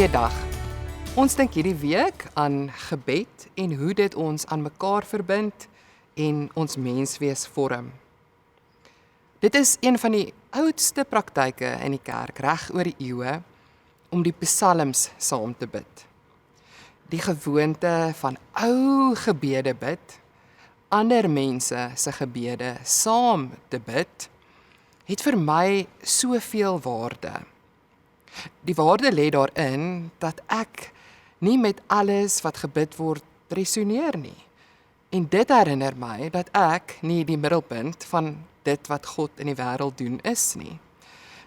Goeiedag. Ons dink hierdie week aan gebed en hoe dit ons aan mekaar verbind en ons menswees vorm. Dit is een van die oudste praktyke in die kerk reg oor die eeue om die psalms saam te bid. Die gewoonte van ou gebede bid, ander mense se gebede saam te bid, het vir my soveel waarde. Die waarde lê daarin dat ek nie met alles wat gebid word resoneer nie. En dit herinner my dat ek nie die middelpunt van dit wat God in die wêreld doen is nie.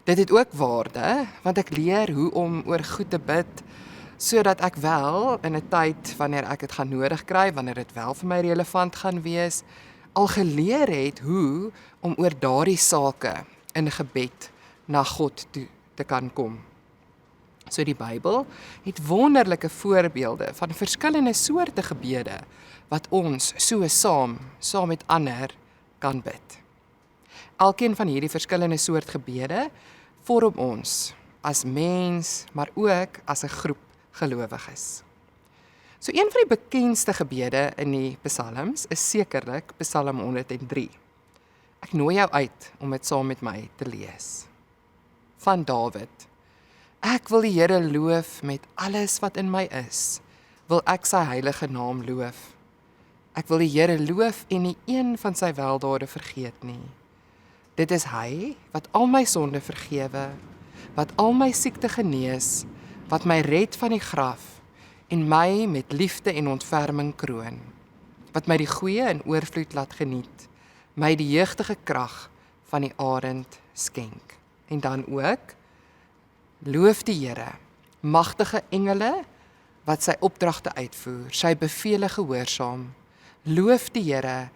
Dit het ook waarde, want ek leer hoe om oor goed te bid, sodat ek wel in 'n tyd wanneer ek dit gaan nodig kry, wanneer dit wel vir my relevant gaan wees, al geleer het hoe om oor daardie sake in gebed na God toe te kan kom. So die Bybel het wonderlike voorbeelde van verskillende soorte gebede wat ons so saam met ander kan bid. Elkeen van hierdie verskillende soort gebede vorm ons as mens, maar ook as 'n groep gelowiges. So een van die bekendste gebede in die psalms is sekerlik Psalm 103. Ek nooi jou uit om dit saam met my te lees. Van Dawid. Ek wil die Here loof met alles wat in my is, wil ek sy heilige naam loof. Ek wil die Here loof en nie een van sy weldade vergeet nie. Dit is hy wat al my sonde vergewe, wat al my siekte genees, wat my red van die graf en my met liefde en ontferming kroon, wat my die goeie in oorvloed laat geniet, my die jeugdige krag van die arend skenk. En dan ook, loof die Here, magtige engele wat sy opdragte uitvoer, sy bevele gehoorsaam. Loof die Here,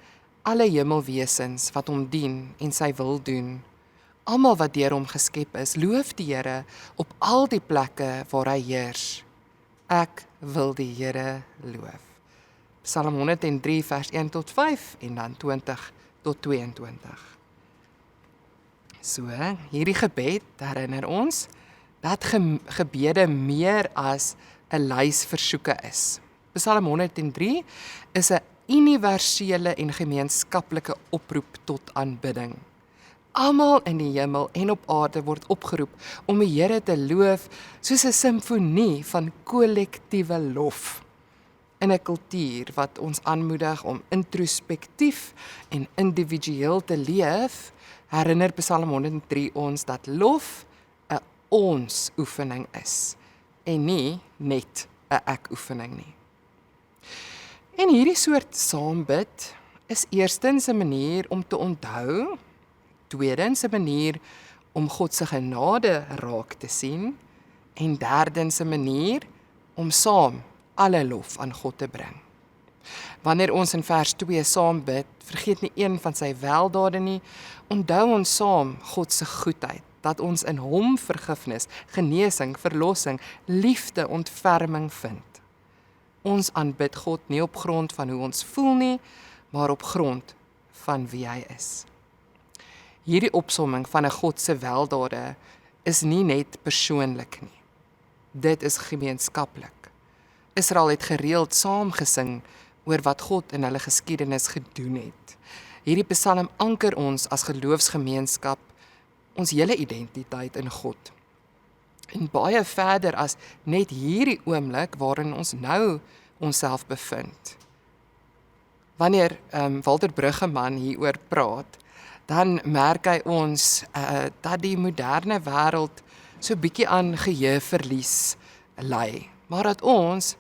alle hemelwesens wat hom dien en sy wil doen. Almal wat deur hom geskep is, loof die Here op al die plekke waar hy heers. Ek wil die Here loof. Psalm 103 vers 1 tot 5 en dan 20 tot 22. So, hierdie gebed herinner ons dat gebede meer as 'n lys versoeke is. Psalm 103 is 'n universele en gemeenskaplike oproep tot aanbidding. Almal in die hemel en op aarde word opgeroep om die Here te loof soos 'n simfonie van kollektiewe lof. In 'n kultuur wat ons aanmoedig om introspektief en individueel te leef, herinner Psalm 103 ons dat lof 'n ons oefening is en nie net 'n ek oefening nie. En hierdie soort saambid is eerstens 'n manier om te onthou, tweedens 'n manier om God se genade raak te sien en derdens 'n manier om saam alle lof aan God te bring. Wanneer ons in vers 2 saam bid, vergeet nie een van sy weldade nie, onthou ons saam God se goedheid, dat ons in hom vergifnis, genesing, verlossing, liefde, ontferming vind. Ons aanbid God nie op grond van hoe ons voel nie, maar op grond van wie hy is. Hierdie opsomming van 'n God se weldade is nie net persoonlik nie. Dit is gemeenskaplik. Israel het gereeld saamgesing oor wat God in hulle geskiedenis gedoen het. Hierdie Psalm anker ons as geloofsgemeenskap ons hele identiteit in God. En baie verder as net hierdie oomblik waarin ons nou onsself bevind. Wanneer Walter Bruggeman hieroor praat, dan merk hy ons dat die moderne wêreld so bietjie aan geheueverlies ly, maar dat ons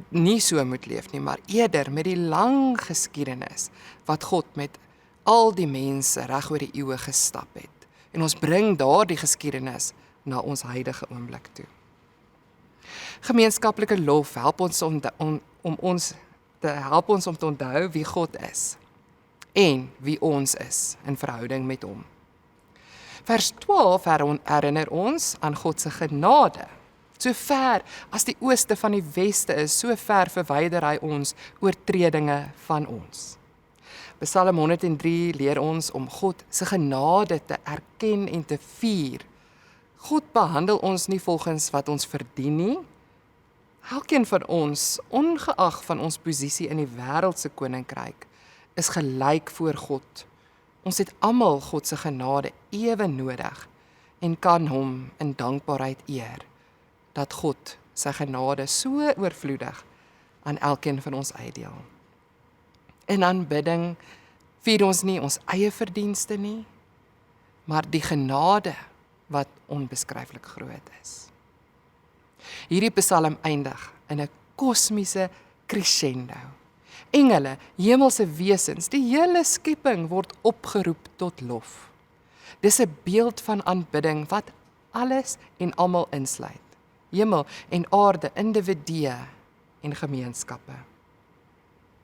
nie so moet leef nie, maar eerder met die lang geskiedenis wat God met al die mense reg oor die eeue gestap het. En ons bring daardie geskiedenis na ons huidige oomblik toe. Gemeenskaplike lof help ons om te onthou wie God is en wie ons is in verhouding met hom. Vers 12 herinner ons aan God se genade. So ver as die ooste van die weste is, so ver verwyder hy ons oortredinge van ons. Psalm 103 leer ons om God se genade te erken en te vier. God behandel ons nie volgens wat ons verdien nie. Elkeen van ons, ongeag van ons posisie in die wêreldse koninkryk, is gelyk voor God. Ons het almal God se genade ewe nodig en kan hom in dankbaarheid eer, dat God sy genade so oorvloedig aan elkeen van ons uitdeel. In aanbidding vier ons nie ons eie verdienste nie, maar die genade wat onbeskryflik groot is. Hierdie Psalm eindig in 'n kosmiese crescendo. Engele, hemelse wesens, die hele skepping word opgeroep tot lof. Dis 'n beeld van aanbidding wat alles en almal insluit. Hemel en aarde, individue en gemeenskappe.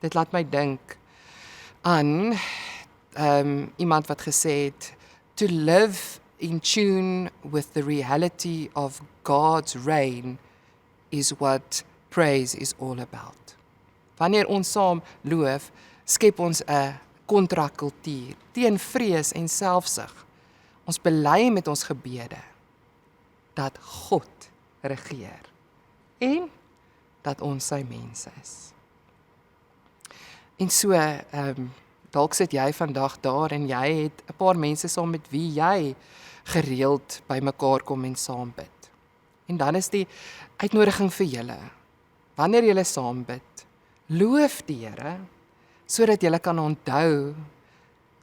Dit laat my dink aan iemand wat gesê het, to live in tune with the reality of God's reign is what praise is all about. Wanneer ons saam loof, skep ons 'n kontrakultuur teen vrees en selfsug. Ons bely met ons gebede dat God regeer en dat ons sy mense is. En so, dalk sit jy vandag daar en jy het 'n paar mense saam met wie jy gereeld bymekaar kom en saam bid. En dan is die uitnodiging vir julle, wanneer julle saam bid, loof die Here, sodat julle kan onthou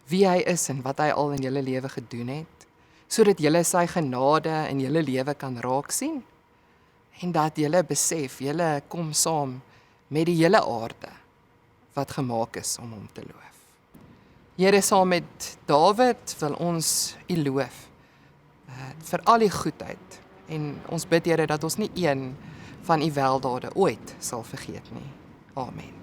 wie hy is en wat hy al in julle lewe gedoen het, sodat julle sy genade in julle lewe kan raak sien, en dat julle besef, julle kom saam met die hele aarde, wat gemaak is om hom te loof. Here, saam met Dawid wil ons U loof, vir al die goedheid, en ons bid Here dat ons nie een van U weldade ooit sal vergeet nie. Amen.